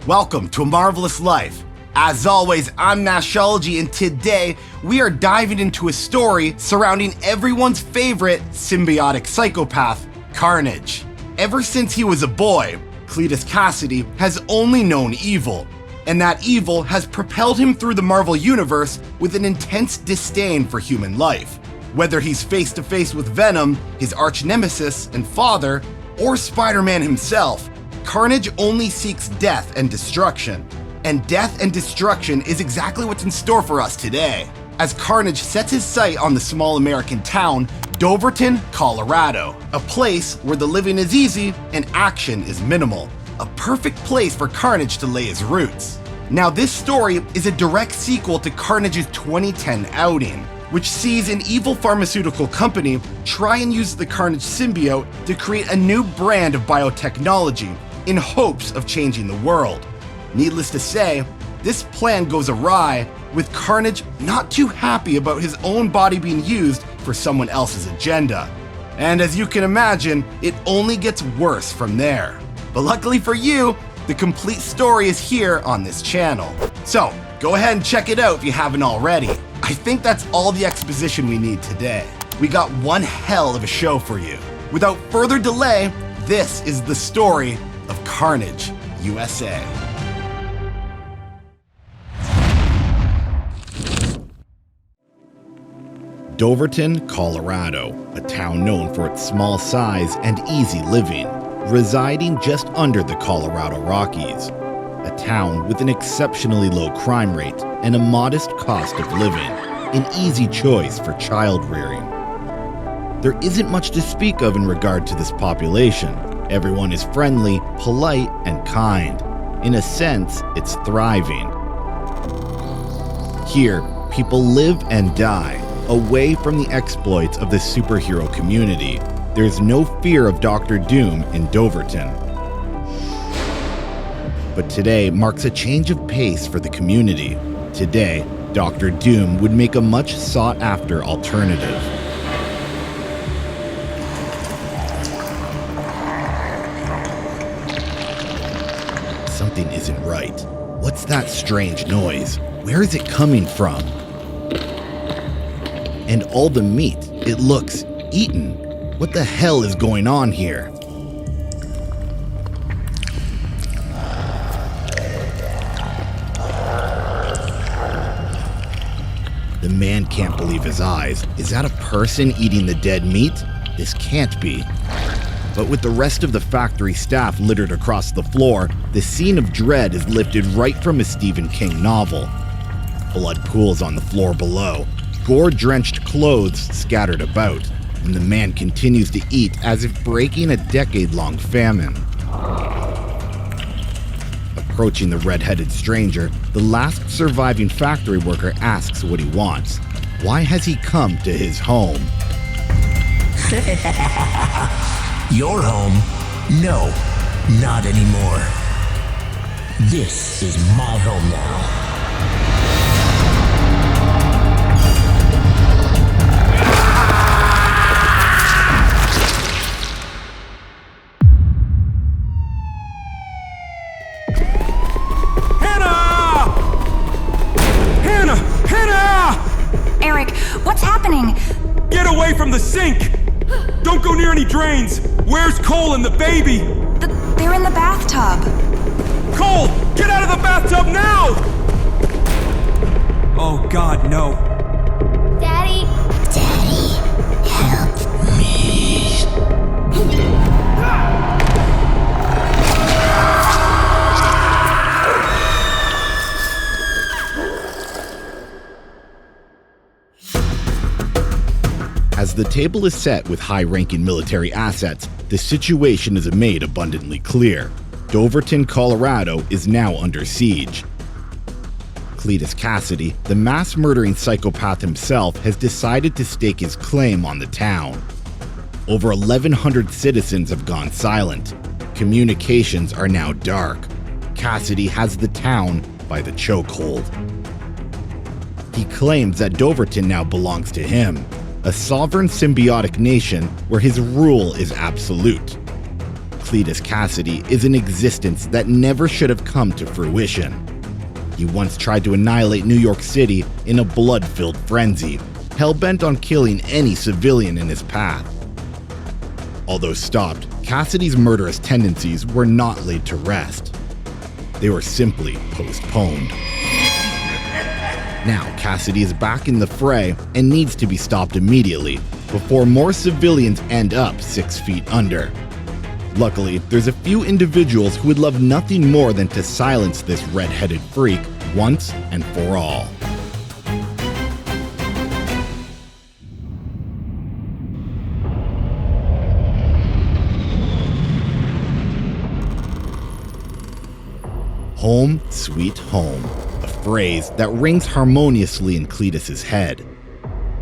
Welcome to A Marvelous Life. As always, I'm Nashology, and today we are diving into a story surrounding everyone's favorite symbiotic psychopath, Carnage. Ever since he was a boy, Cletus Kasady has only known evil, and that evil has propelled him through the Marvel Universe with an intense disdain for human life. Whether he's face to face with Venom, his arch nemesis and father, or Spider-Man himself, Carnage only seeks death and destruction. And death and destruction is exactly what's in store for us today, as Carnage sets his sight on the small American town, Doverton, Colorado, a place where the living is easy and action is minimal. A perfect place for Carnage to lay his roots. Now, this story is a direct sequel to Carnage's 2010 outing, which sees an evil pharmaceutical company try and use the Carnage symbiote to create a new brand of biotechnology in hopes of changing the world. Needless to say, this plan goes awry, with Carnage not too happy about his own body being used for someone else's agenda. And as you can imagine, it only gets worse from there. But luckily for you, the complete story is here on this channel. So, go ahead and check it out if you haven't already. I think that's all the exposition we need today. We got one hell of a show for you. Without further delay, this is the story of Carnage USA. Doverton, Colorado, a town known for its small size and easy living, residing just under the Colorado Rockies. A town with an exceptionally low crime rate and a modest cost of living, an easy choice for child rearing. There isn't much to speak of in regard to this population. Everyone is friendly, polite, and kind. In a sense, it's thriving. Here, people live and die, away from the exploits of the superhero community. There's no fear of Dr. Doom in Doverton. But today marks a change of pace for the community. Today, Dr. Doom would make a much sought-after alternative. Something isn't right. What's that strange noise? Where is it coming from? And all the meat, it looks eaten. What the hell is going on here? The man can't believe his eyes. Is that a person eating the dead meat? This can't be. But with the rest of the factory staff littered across the floor, the scene of dread is lifted right from a Stephen King novel. Blood pools on the floor below, gore-drenched clothes scattered about, and the man continues to eat as if breaking a decade-long famine. Approaching the red-headed stranger, the last surviving factory worker asks what he wants. Why has he come to his home? Your home? No, not anymore. This is my home now. Eric, what's happening? Get away from the sink! Don't go near any drains! Where's Cole and the baby? They're in the bathtub. Cole! Get out of the bathtub now! Oh God, no. Daddy, help me. As the table is set with high-ranking military assets, the situation is made abundantly clear. Doverton, Colorado is now under siege. Cletus Kasady, the mass-murdering psychopath himself, has decided to stake his claim on the town. Over 1,100 citizens have gone silent. Communications are now dark. Kasady has the town by the chokehold. He claims that Doverton now belongs to him, a sovereign symbiotic nation where his rule is absolute. Cletus Kasady is an existence that never should have come to fruition. He once tried to annihilate New York City in a blood-filled frenzy, hell-bent on killing any civilian in his path. Although stopped, Kasady's murderous tendencies were not laid to rest. They were simply postponed. Now, Kasady is back in the fray and needs to be stopped immediately before more civilians end up 6 feet under. Luckily, there's a few individuals who would love nothing more than to silence this red-headed freak once and for all. Home sweet home, a phrase that rings harmoniously in Cletus's head.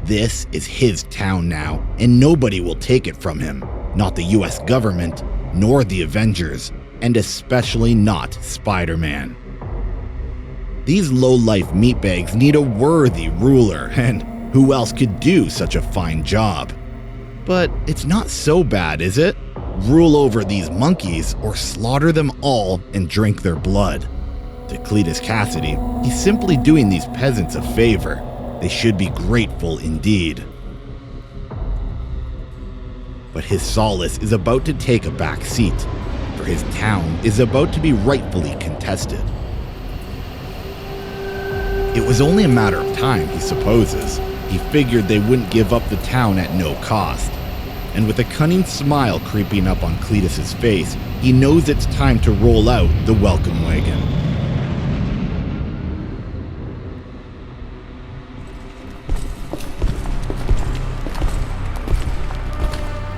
This is his town now, and nobody will take it from him. Not the US government, nor the Avengers, and especially not Spider-Man. These low-life meatbags need a worthy ruler, and who else could do such a fine job? But it's not so bad, is it? Rule over these monkeys or slaughter them all and drink their blood. To Cletus Kasady, he's simply doing these peasants a favor. They should be grateful indeed. But his solace is about to take a back seat, for his town is about to be rightfully contested. It was only a matter of time, he supposes. He figured they wouldn't give up the town at no cost. And with a cunning smile creeping up on Cletus's face, he knows it's time to roll out the welcome wagon.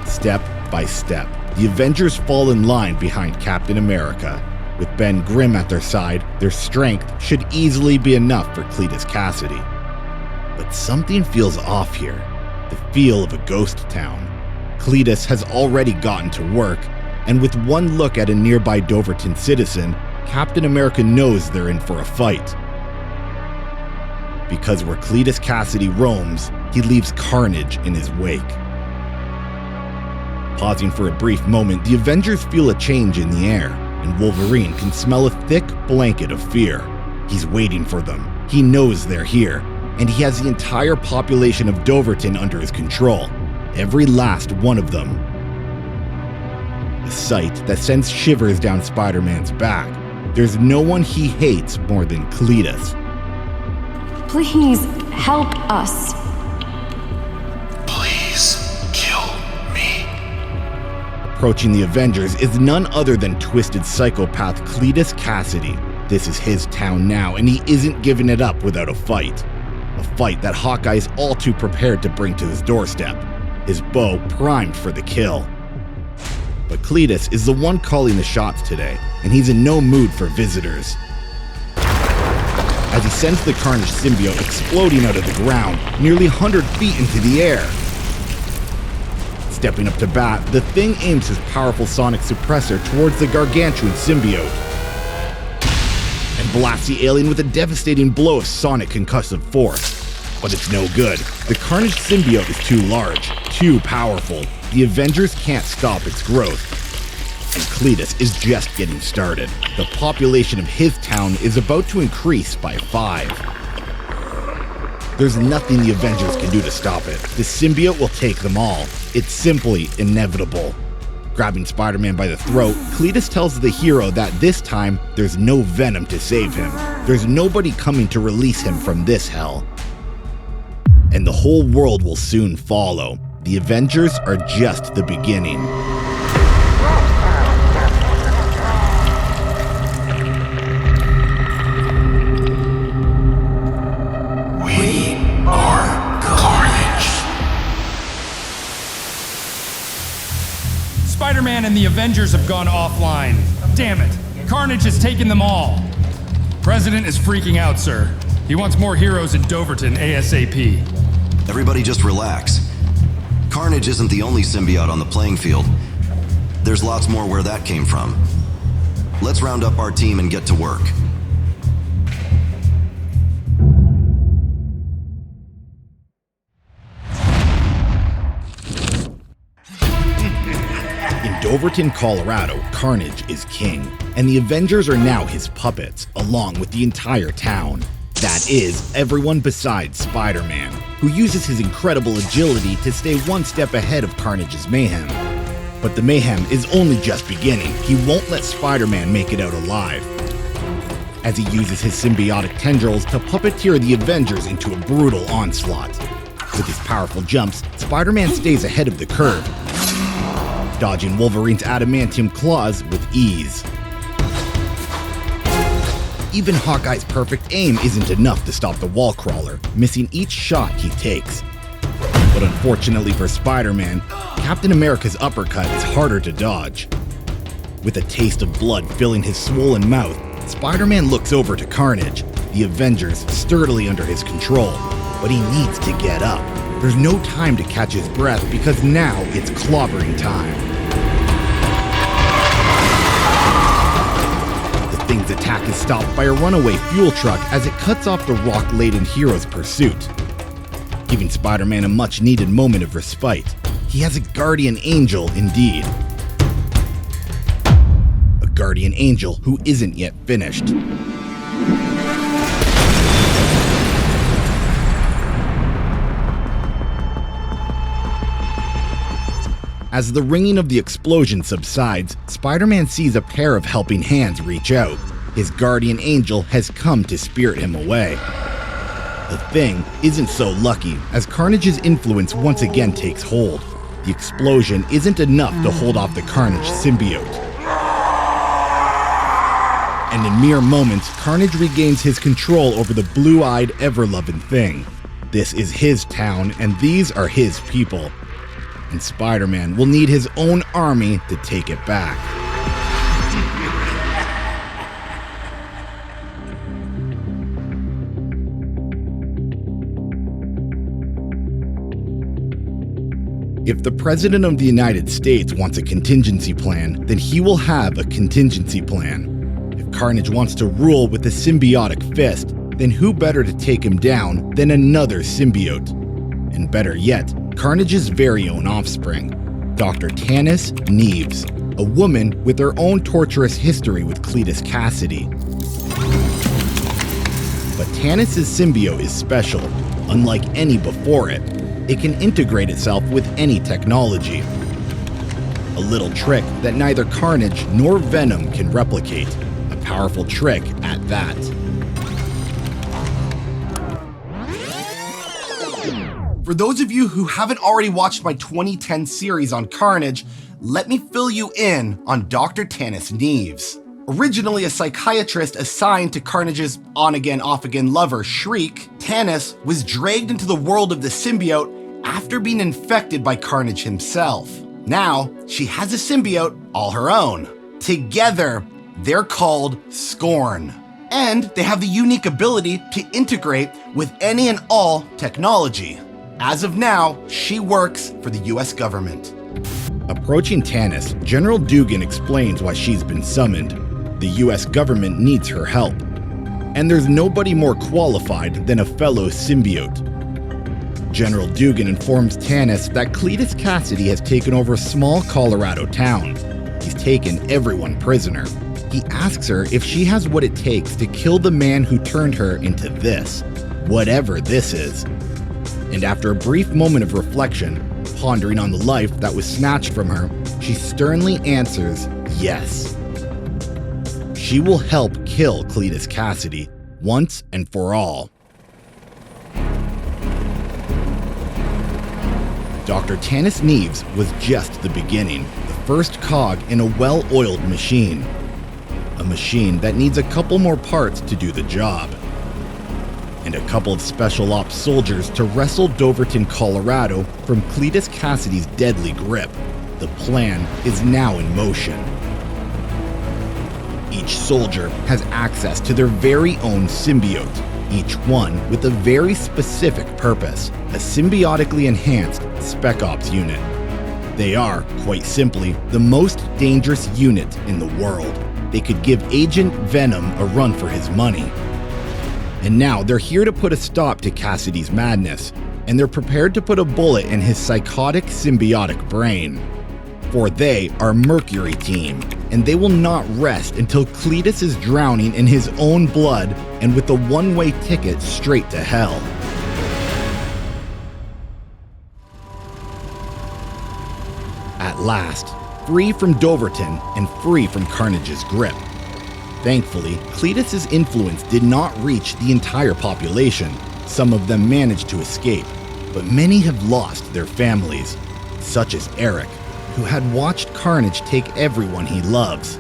Step by step, the Avengers fall in line behind Captain America. With Ben Grimm at their side, their strength should easily be enough for Cletus Kasady. But something feels off here, the feel of a ghost town. Cletus has already gotten to work, and with one look at a nearby Doverton citizen, Captain America knows they're in for a fight. Because where Cletus Kasady roams, he leaves carnage in his wake. Pausing for a brief moment, the Avengers feel a change in the air, and Wolverine can smell a thick blanket of fear. He's waiting for them. He knows they're here, and he has the entire population of Doverton under his control. Every last one of them. A sight that sends shivers down Spider-Man's back. There's no one he hates more than Cletus. Please help us. Please kill me. Approaching the Avengers is none other than twisted psychopath Cletus Kasady. This is his town now, and he isn't giving it up without a fight. A fight that Hawkeye's all too prepared to bring to his doorstep. His bow primed for the kill. But Cletus is the one calling the shots today, and he's in no mood for visitors. As he sends the Carnage symbiote exploding out of the ground, nearly 100 feet into the air. Stepping up to bat, the Thing aims his powerful sonic suppressor towards the gargantuan symbiote, and blasts the alien with a devastating blow of sonic concussive force. But it's no good. The Carnage symbiote is too large, too powerful. The Avengers can't stop its growth. And Cletus is just getting started. The population of his town is about to increase by 5. There's nothing the Avengers can do to stop it. The symbiote will take them all. It's simply inevitable. Grabbing Spider-Man by the throat, Cletus tells the hero that this time, there's no Venom to save him. There's nobody coming to release him from this hell. And the whole world will soon follow. The Avengers are just the beginning. We are Carnage. Spider-Man and the Avengers have gone offline. Damn it. Carnage has taken them all. President is freaking out, sir. He wants more heroes in Doverton ASAP. Everybody just relax. Carnage isn't the only symbiote on the playing field. There's lots more where that came from. Let's round up our team and get to work. In Doverton, Colorado, Carnage is king, and the Avengers are now his puppets, along with the entire town. That is, everyone besides Spider-Man, who uses his incredible agility to stay one step ahead of Carnage's mayhem. But the mayhem is only just beginning. He won't let Spider-Man make it out alive, as he uses his symbiotic tendrils to puppeteer the Avengers into a brutal onslaught. With his powerful jumps, Spider-Man stays ahead of the curve, dodging Wolverine's adamantium claws with ease. Even Hawkeye's perfect aim isn't enough to stop the wall crawler, missing each shot he takes. But unfortunately for Spider-Man, Captain America's uppercut is harder to dodge. With a taste of blood filling his swollen mouth, Spider-Man looks over to Carnage, the Avengers sturdily under his control, but he needs to get up. There's no time to catch his breath because now it's clobbering time. The Thing's attack is stopped by a runaway fuel truck as it cuts off the rock-laden hero's pursuit, giving Spider-Man a much-needed moment of respite. He has a guardian angel indeed. A guardian angel who isn't yet finished. As the ringing of the explosion subsides, Spider-Man sees a pair of helping hands reach out. His guardian angel has come to spirit him away. The Thing isn't so lucky, as Carnage's influence once again takes hold. The explosion isn't enough to hold off the Carnage symbiote. And in mere moments, Carnage regains his control over the blue-eyed, ever-loving Thing. This is his town, and these are his people. And Spider-Man will need his own army to take it back. If the President of the United States wants a contingency plan, then he will have a contingency plan. If Carnage wants to rule with a symbiotic fist, then who better to take him down than another symbiote? And better yet, Carnage's very own offspring, Dr. Tanis Neves, a woman with her own torturous history with Cletus Kasady. But Tanis' symbiote is special. Unlike any before it, it can integrate itself with any technology. A little trick that neither Carnage nor Venom can replicate. A powerful trick at that. For those of you who haven't already watched my 2010 series on Carnage, let me fill you in on Dr. Tanis Neves. Originally a psychiatrist assigned to Carnage's on-again, off-again lover, Shriek, Tanis was dragged into the world of the symbiote after being infected by Carnage himself. Now, she has a symbiote all her own. Together, they're called Scorn. And they have the unique ability to integrate with any and all technology. As of now, she works for the US government. Approaching Tanis, General Dugan explains why she's been summoned. The US government needs her help. And there's nobody more qualified than a fellow symbiote. General Dugan informs Tanis that Cletus Kasady has taken over a small Colorado town. He's taken everyone prisoner. He asks her if she has what it takes to kill the man who turned her into this, whatever this is. And after a brief moment of reflection, pondering on the life that was snatched from her, she sternly answers yes. She will help kill Cletus Kasady once and for all. Dr. Tanis Neves was just the beginning, the first cog in a well-oiled machine. A machine that needs a couple more parts to do the job. And a couple of special ops soldiers to wrestle Doverton, Colorado from Cletus Kasady's deadly grip. The plan is now in motion. Each soldier has access to their very own symbiote, each one with a very specific purpose, a symbiotically enhanced Spec Ops unit. They are, quite simply, the most dangerous unit in the world. They could give Agent Venom a run for his money. And now they're here to put a stop to Kasady's madness, and they're prepared to put a bullet in his psychotic symbiotic brain. for they are Mercury team, and they will not rest until Cletus is drowning in his own blood and with a one-way ticket straight to hell. At last, free from Doverton and free from Carnage's grip. Thankfully, Cletus's influence did not reach the entire population. Some of them managed to escape, but many have lost their families, such as Eric, who had watched Carnage take everyone he loves.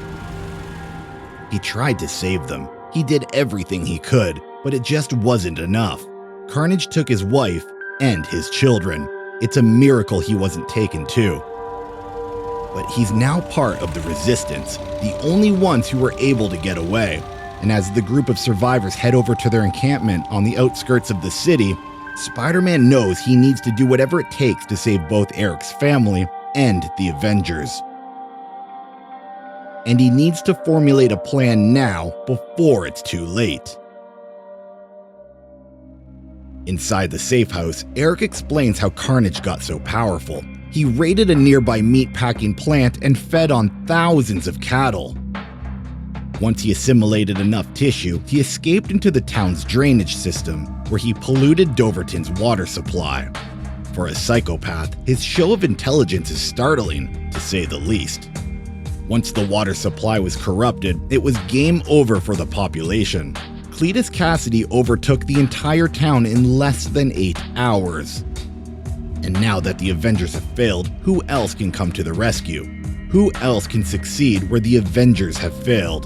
He tried to save them. He did everything he could, but it just wasn't enough. Carnage took his wife and his children. It's a miracle he wasn't taken too. But he's now part of the Resistance, the only ones who were able to get away. And as the group of survivors head over to their encampment on the outskirts of the city, Spider-Man knows he needs to do whatever it takes to save both Eric's family and the Avengers. And he needs to formulate a plan now before it's too late. Inside the safe house, Eric explains how Carnage got so powerful. He raided a nearby meatpacking plant and fed on thousands of cattle. Once he assimilated enough tissue, he escaped into the town's drainage system, where he polluted Doverton's water supply. For a psychopath, his show of intelligence is startling, to say the least. Once the water supply was corrupted, it was game over for the population. Cletus Kasady overtook the entire town in less than 8 hours. And now that the Avengers have failed, who else can come to the rescue? Who else can succeed where the Avengers have failed?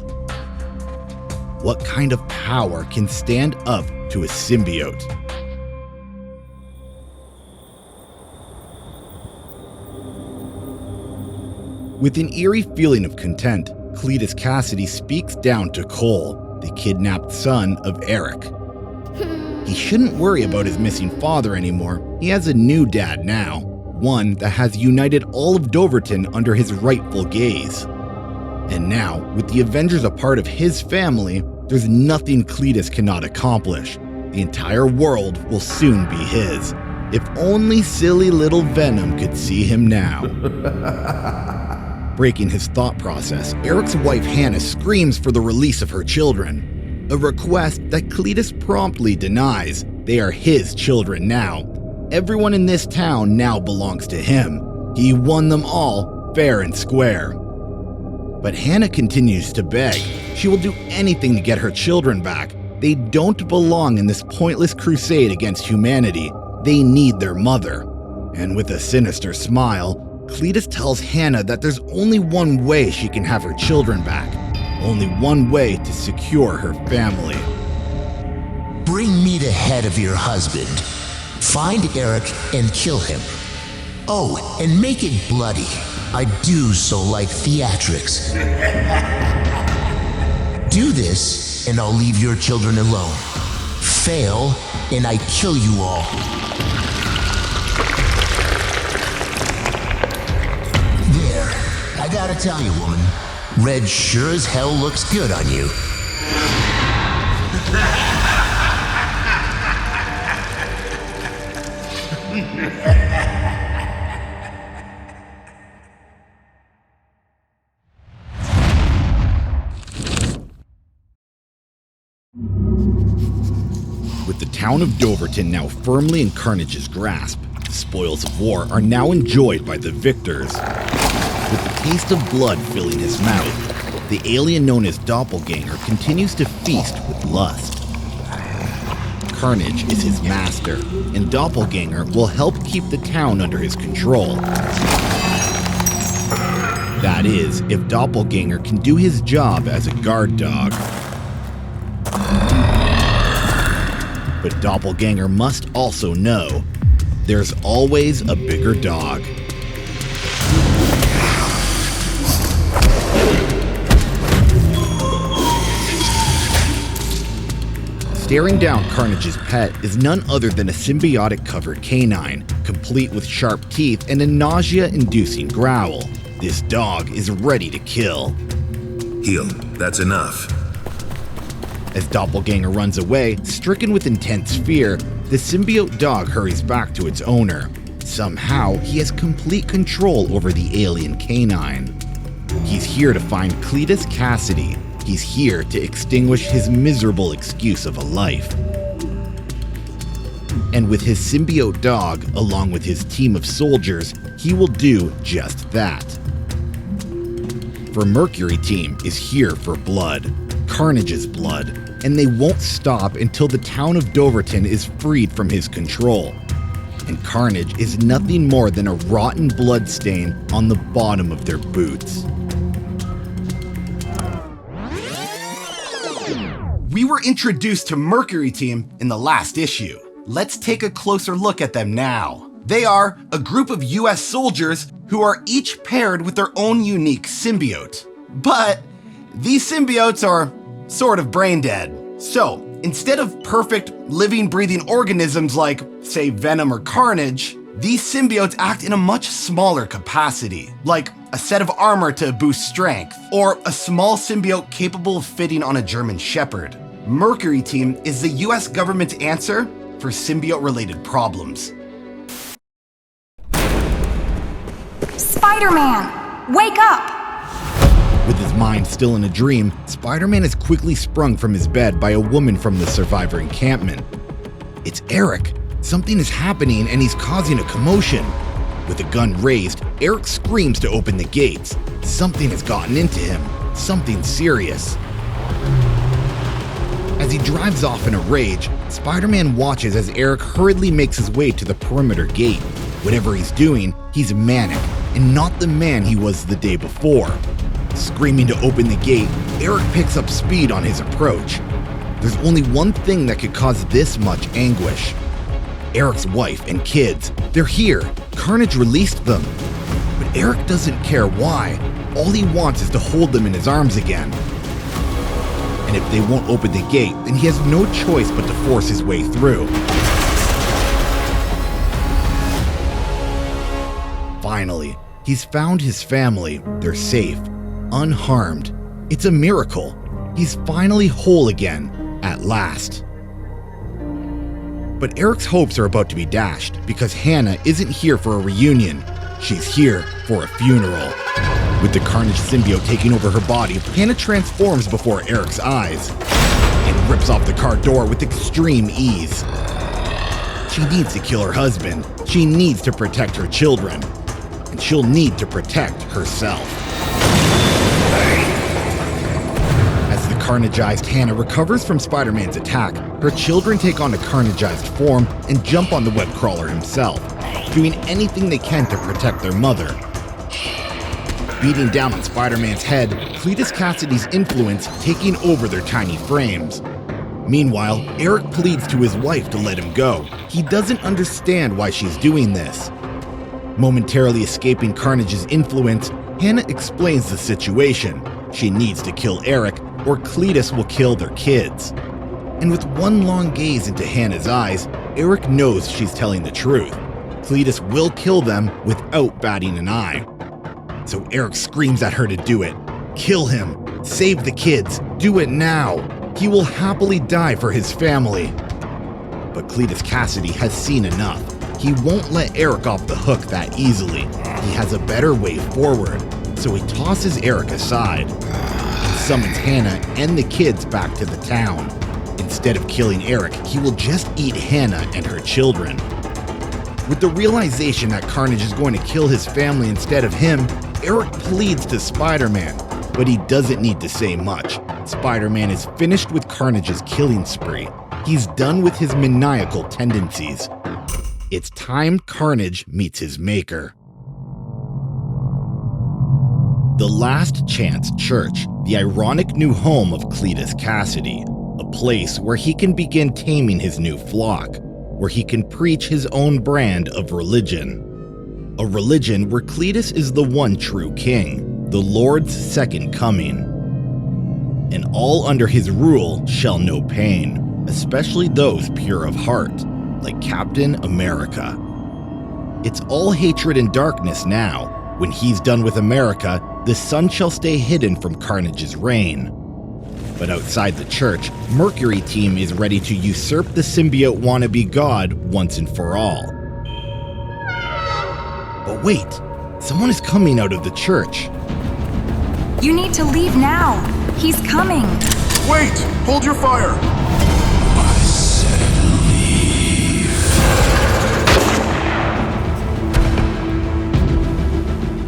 What kind of power can stand up to a symbiote? With an eerie feeling of content, Cletus Kasady speaks down to Cole, the kidnapped son of Eric. He shouldn't worry about his missing father anymore. He has a new dad now, one that has united all of Doverton under his rightful gaze. And now, with the Avengers a part of his family, there's nothing Cletus cannot accomplish. The entire world will soon be his. If only silly little Venom could see him now. Breaking his thought process, Eric's wife Hannah screams for the release of her children. A request that Cletus promptly denies. They are his children now. Everyone in this town now belongs to him. He won them all, fair and square. But Hannah continues to beg. She will do anything to get her children back. They don't belong in this pointless crusade against humanity. They need their mother. And with a sinister smile, Cletus tells Hannah that there's only one way she can have her children back. Only one way to secure her family. Bring me the head of your husband. Find Eric and kill him. Oh, and make it bloody. I do so like theatrics. Do this, and I'll leave your children alone. Fail, and I kill you all. There, I gotta tell you, woman, red sure as hell looks good on you. With the town of Doverton now firmly in Carnage's grasp, the spoils of war are now enjoyed by the victors. With the taste of blood filling his mouth, the alien known as Doppelganger continues to feast with lust. Carnage is his master, and Doppelganger will help keep the town under his control. That is, if Doppelganger can do his job as a guard dog. But Doppelganger must also know, there's always a bigger dog. Staring down Carnage's pet is none other than a symbiotic-covered canine, complete with sharp teeth and a nausea-inducing growl. This dog is ready to kill. Heal. That's enough. As Doppelganger runs away, stricken with intense fear, the symbiote dog hurries back to its owner. Somehow, he has complete control over the alien canine. He's here to find Cletus Kasady. He's here to extinguish his miserable excuse of a life. And with his symbiote dog, along with his team of soldiers, he will do just that. For Mercury team is here for blood, Carnage's blood, and they won't stop until the town of Doverton is freed from his control. And Carnage is nothing more than a rotten blood stain on the bottom of their boots. We were introduced to Mercury team in the last issue. Let's take a closer look at them now. They are a group of US soldiers who are each paired with their own unique symbiote. But these symbiotes are sort of brain dead. So, instead of perfect, living, breathing organisms like, say, Venom or Carnage, these symbiotes act in a much smaller capacity, like a set of armor to boost strength, or a small symbiote capable of fitting on a German Shepherd. Mercury team is the US government's answer for symbiote-related problems. Spider-Man, wake up! With his mind still in a dream, Spider-Man is quickly sprung from his bed by a woman from the survivor encampment. It's Eric. Something is happening and he's causing a commotion. With a gun raised, Eric screams to open the gates. Something has gotten into him. Something serious. As he drives off in a rage, Spider-Man watches as Eric hurriedly makes his way to the perimeter gate. Whatever he's doing, he's manic, and not the man he was the day before. Screaming to open the gate, Eric picks up speed on his approach. There's only one thing that could cause this much anguish. Eric's wife and kids, they're here. Carnage released them. But Eric doesn't care why. All he wants is to hold them in his arms again. And if they won't open the gate, then he has no choice but to force his way through. Finally, he's found his family. They're safe, unharmed. It's a miracle. He's finally whole again, at last. But Eric's hopes are about to be dashed because Hannah isn't here for a reunion. She's here for a funeral. With the Carnage symbiote taking over her body, Hannah transforms before Eric's eyes and rips off the car door with extreme ease. She needs to kill her husband. She needs to protect her children. And she'll need to protect herself. As the Carnageized Hannah recovers from Spider-Man's attack, her children take on a Carnageized form and jump on the web crawler himself, doing anything they can to protect their mother. Beating down on Spider-Man's head, Cletus Kasady's influence taking over their tiny frames. Meanwhile, Eric pleads to his wife to let him go. He doesn't understand why she's doing this. Momentarily escaping Carnage's influence, Hannah explains the situation. She needs to kill Eric, or Cletus will kill their kids. And with one long gaze into Hannah's eyes, Eric knows she's telling the truth. Cletus will kill them without batting an eye. So Eric screams at her to do it. Kill him. Save the kids. Do it now. He will happily die for his family. But Cletus Kasady has seen enough. He won't let Eric off the hook that easily. He has a better way forward. So he tosses Eric aside and summons Hannah and the kids back to the town. Instead of killing Eric, he will just eat Hannah and her children. With the realization that Carnage is going to kill his family instead of him, Eric pleads to Spider-Man, but he doesn't need to say much. Spider-Man is finished with Carnage's killing spree. He's done with his maniacal tendencies. It's time Carnage meets his maker. The Last Chance Church, the ironic new home of Cletus Kasady, a place where he can begin taming his new flock, where he can preach his own brand of religion. A religion where Cletus is the one true king, the Lord's second coming. And all under his rule shall know pain, especially those pure of heart, like Captain America. It's all hatred and darkness now. When he's done with America, the sun shall stay hidden from Carnage's reign. But outside the church, Mercury team is ready to usurp the symbiote wannabe god once and for all. But wait, someone is coming out of the church. You need to leave now. He's coming. Wait! Hold your fire!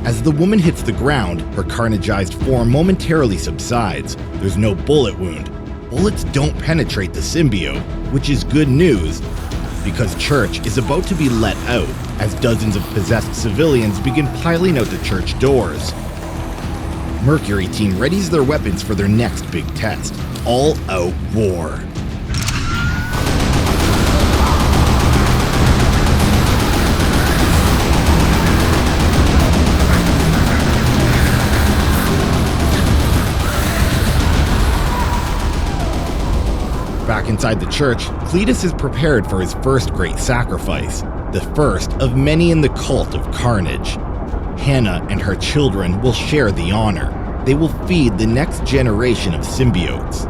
As the woman hits the ground, her carnageized form momentarily subsides. There's no bullet wound. Bullets don't penetrate the symbiote, which is good news, because Church is about to be let out as dozens of possessed civilians begin piling out the church doors. Mercury team readies their weapons for their next big test, all-out war. Back inside the church, Cletus is prepared for his first great sacrifice, the first of many in the cult of Carnage. Hannah and her children will share the honor. They will feed the next generation of symbiotes.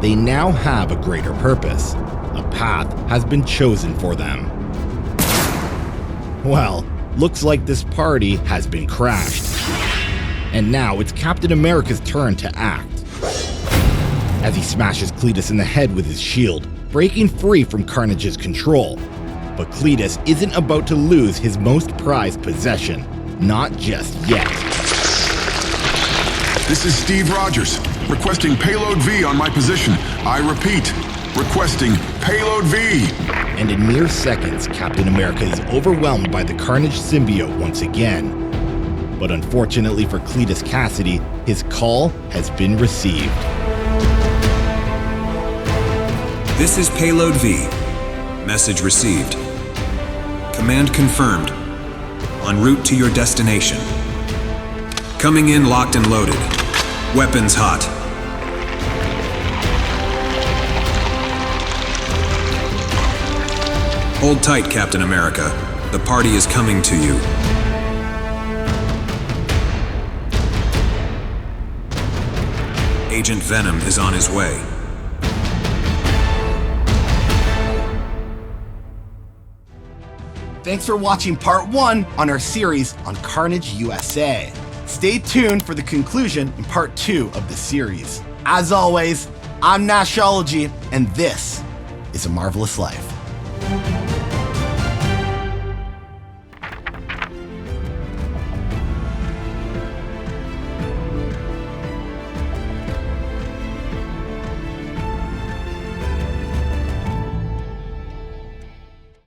They now have a greater purpose. A path has been chosen for them. Well, looks like this party has been crashed. And now it's Captain America's turn to act. As he smashes Cletus in the head with his shield, breaking free from Carnage's control. But Cletus isn't about to lose his most prized possession. Not just yet. This is Steve Rogers, requesting payload V on my position. I repeat, requesting payload V. And in mere seconds, Captain America is overwhelmed by the Carnage symbiote once again. But unfortunately for Cletus Kasady, his call has been received. This is Payload V. Message received. Command confirmed. En route to your destination. Coming in locked and loaded. Weapons hot. Hold tight, Captain America. The party is coming to you. Agent Venom is on his way. Thanks for watching part 1 on our series on Carnage USA. Stay tuned for the conclusion in part 2 of the series. As always, I'm Nashology, and this is A Marvelous Life.